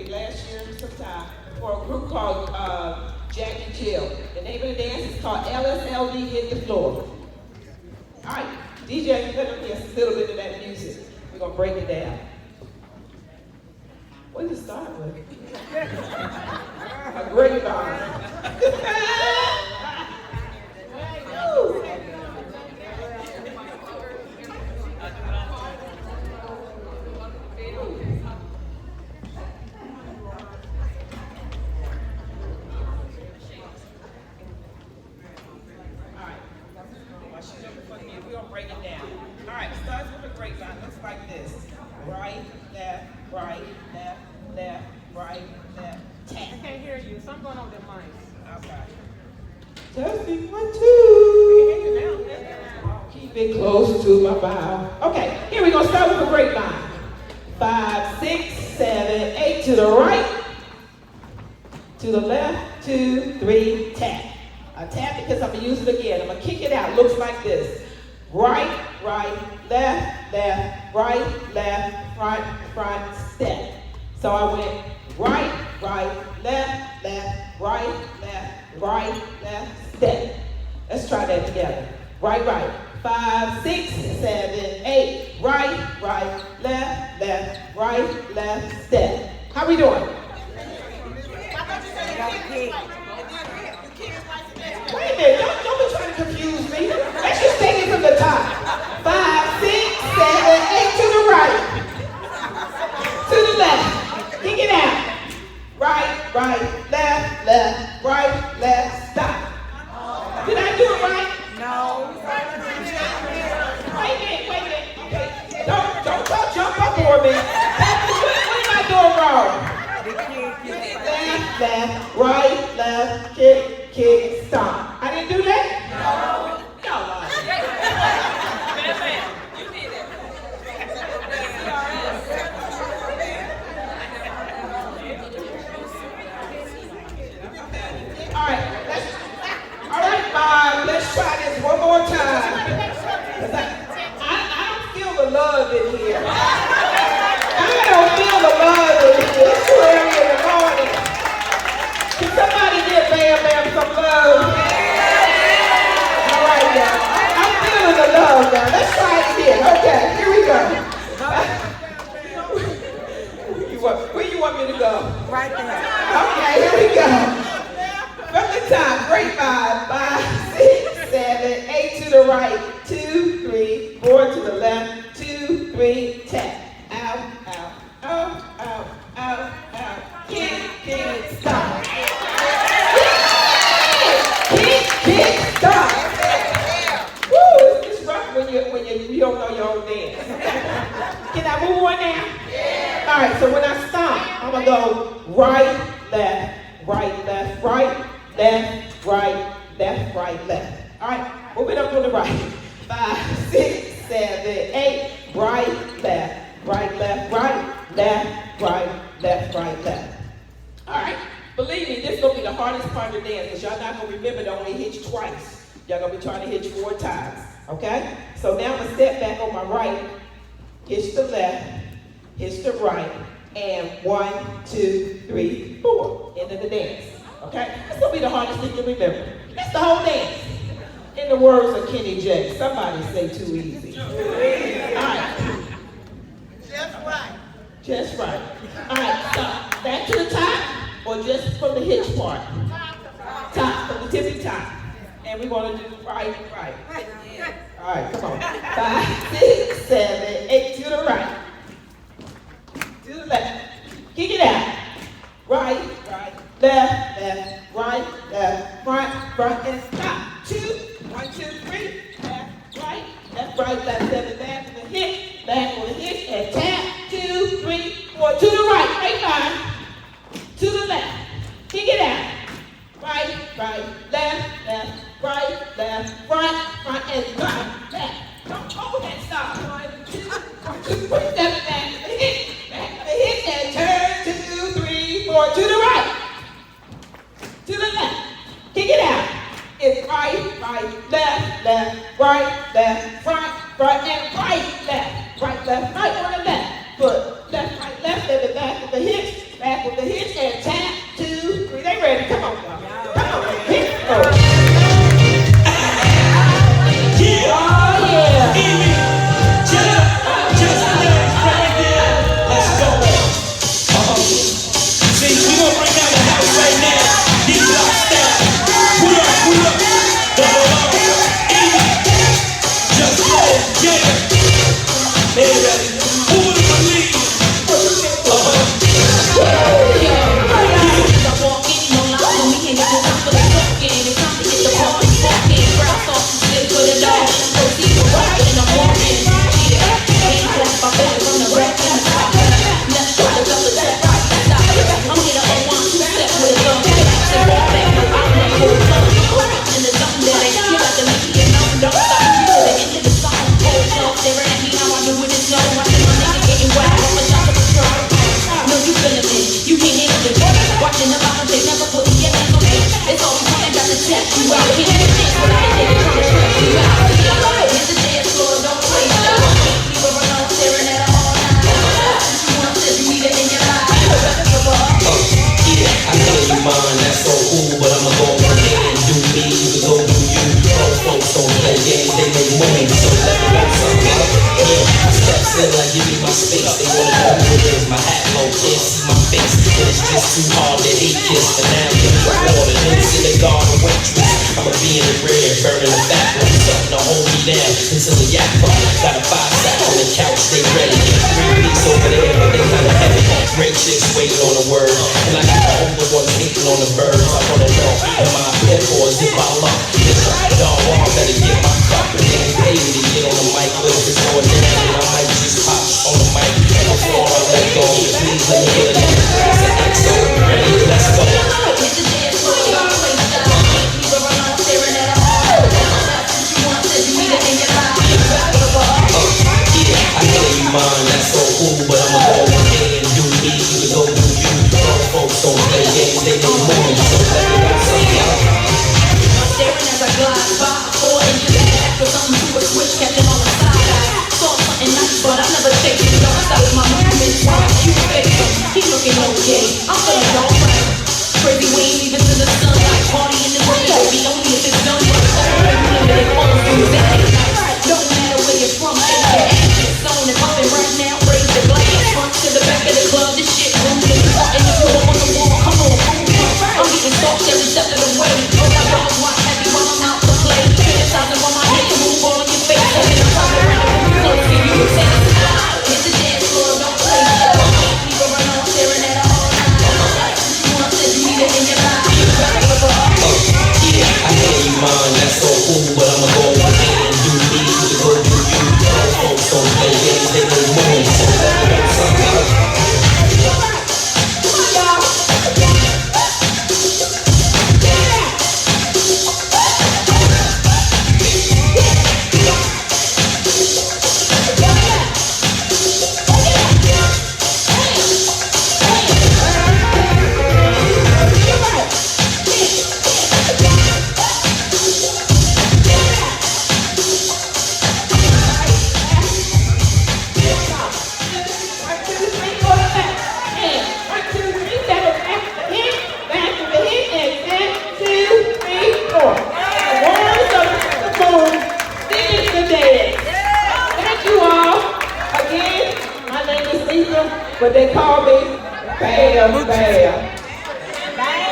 maybe last year sometime, for a group called Jack and Jill. The name of the dance is called LSLD Hit the Floor. All right, DJ, let me get a little bit of that music. We're going to break it down. What did you start with? A great line. We're going to break it down. All right, starts with a grapevine. Looks like this. Right, left, right, left, left, right, left, tap. I can't hear you. Something going on with their mics. Okay. Testing 1, 2. We can hear you now. Keep it close to my bow. Okay, here we're going to start with a grapevine. 5, 6, 7, 8 to the right. To the left, 2, 3, tap. I tap it because I'm going to use it again. I'm going to kick it out. Looks like this. Right, right, left, left, right, left, front, front, step. So I went right, right, left, left, right, left, right, left, step. Let's try that together. Right, right. 5, 6, 7, 8. Right, right, left, left, right, left, step. How we doing? Wait a minute, don't be trying to confuse me. Let's just take it from the top. 5, 6, 7, 8 to the right. To the left. Kick it out. Right, right, left, left, right, left, stop. Did I do it right? No. Wait a minute. Okay. Don't jump up on me. What am I doing wrong? Left, left, right, left, kick, stop. I didn't do that? No. You did it. All right, Bob, let's try this one more time. I don't feel the love in here. I don't feel the love in here. It's too early in the morning. Can somebody give Bam Bam some love? All right, y'all. I'm feeling the love now. Let's try it again. Okay, here we go. Where you want me to go? Right there. Okay, here we go. From the top, grapevine. 5, 6, 7, 8 to the right. 2, 3, 4 to the left. 2, 3, tap. Out, out, out, out, out, out. Kick, stop. Kick, stop. Woo, it's rough when you don't know your own dance. Can I move on now? Yeah. All right, so when I stop, I'm gonna go right, left, right, left, right, left, right, left, right, left. All right, move it up to the right. 5, 6, 7, 8. Right, left, right, left, right, left, right, left, right, left. All right, believe me, this is gonna be the hardest part of the dance because y'all not gonna remember to only hitch twice. Y'all gonna be trying to hitch 4 times. Okay? So now I'm gonna step back on my right, hitch the left, hitch the right, and 1, 2, 3, 4. End of the dance. Okay? That's gonna be the hardest thing to remember. That's the whole dance. In the words of Kenny J, somebody say too easy. All right. Just right. Just right. All right, stop. Back to the top or just from the hitch part? Top, from the tippy top. And we want to do right. All right, come on. 5, 6, 7, 8 to the right. To the left. Kick it out. Right, left, right, left, front, and stop. 2, 1, 2, 3. Left, right, left, 7, back on the hitch, and tap. 2, 3, 4. To the right, grapevine. To the left. Kick it out. Right, left, right, front, and back. Don't hold that stop. 1, 2, 1, 2, 3, step back to the hitch, and turn. 2, 3, 4. To the right. To the left. Kick it out. It's right, left, right, front, and right, left, right on the left. Foot, left, right, left, at the back of the hitch, back back with the hitch and tap, 2, 3. They ready? Come on, y'all. Come on, hit the floor. Yeah. Oh, yeah. Amy, just right there. Let's go. See, we gonna bring down the house right now. These lock style. Pull up. Amy, just play. Yeah. They ready. Who would believe? Too hard to hate kiss for now. Water, then see the garden waitress. I'ma be in the red, burning the back room, something to hold me down until the yak pop. Got a 5-sack on the couch, they ready. 3 weeks over there, but they kinda heavy. Great chicks waiting on a word, and I got the older ones hating on the birds. I wanna know, am I a pet or is it my luck? Dog, I better get my cup, and they ain't pay me to get on the mic. But if it's going down, then I might just pop on the mic. Before I let go, please let me get a XO. Ready? Let's go. Mine, that's so cool, but I'ma go ahead and do me. You can go do you. All folks don't play games, they need more. So let me know something. Staring as I glide by, 4 inches back for something to a switch, catching on the side. I saw something nice, but I never take it. Don't stop my movement, why you fake him? He looking okay, I'm feeling alright. Crazy, we ain't even to the sunlight. Party in the rain, baby, only if it's done right. Limited funds, do that. Don't matter where you're from, shake your ass. Zone and poppin' right now, raise the glass. Front to the back of the club, this shit moving. Starting to pull on the wall, come on, move. I'm getting stalked every step of the way. All my dogs want heavy while I'm out to play. Criticizing while my head can move all in your face. And I'm coming around the room, close to you, say, hit the dance floor, don't play shit. People run on staring at her all night. You want said you need it in your life. Yeah, I hear you, mine, that's so cool, but I'ma go ahead and do me. You can go do you. All folks don't play games, they need more. So let me know something. But they call me Bam Bam.